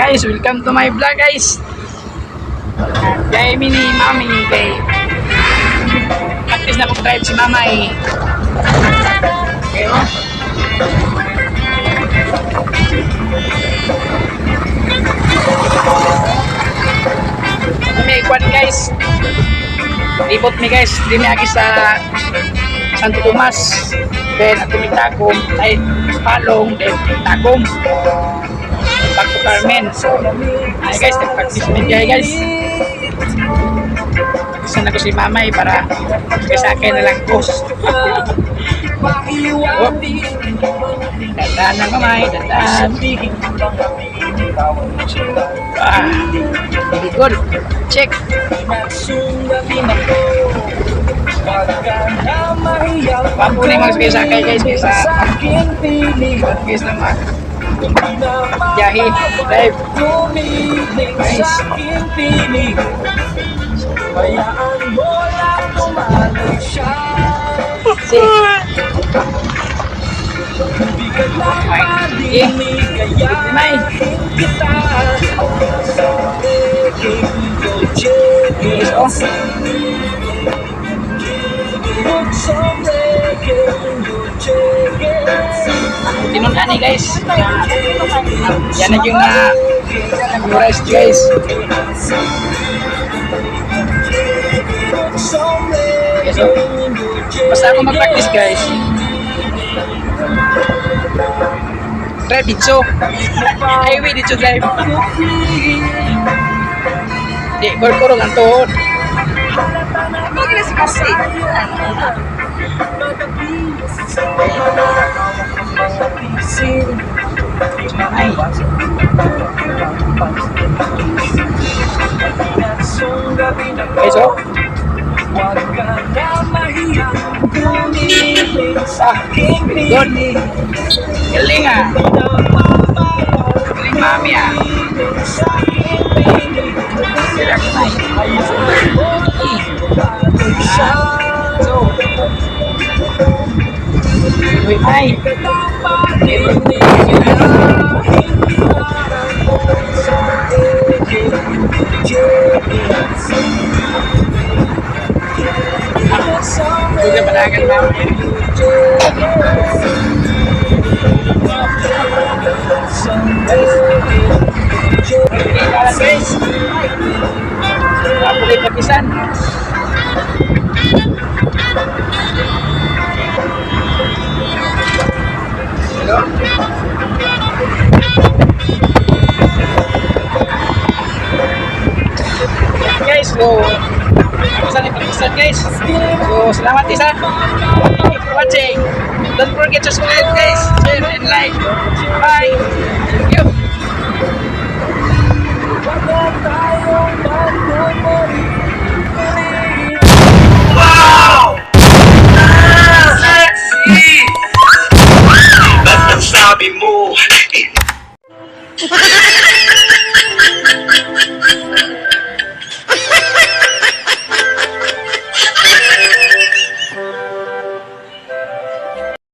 Guys, welcome to my vlog guys. Kaya mini mami kay practice na drive si mamay. Okay, oh. May kwan guys. Libot mi guys, di mi agi sa Santo Tomas. Then at Tagum ay Palong, then Tagum. Back to Carmen. Ay guys, nag-practice din kayo guys. Gusto na ko si mamay para sa akin na lang ko. Oh. Dandaan na mamay, dandaan. Ah, very good. Check. Papunin mo sa sakay guys, kaysa guys naman. Jahi, drive. Nice. See. May. Tinunaan ni guys. Yan na yung rest guys. Okay, so, basta ako mag-practice guys. Drive dito. Highway dito drive. Di, kurang ang tuhod. Kasi. Ay. Okay, so. Ah, good. Galing ah. Galing mami ah. Galing mami. So. Uy, ay. Sudah panagan mami. Guys, aku boleh perpisahan. Hello. Guys, so pesan perpisahan guys. So selamat isa. Keep watching. Don't forget to subscribe guys, share and like. Bye. Thank you. Wag na tayong magmumuri.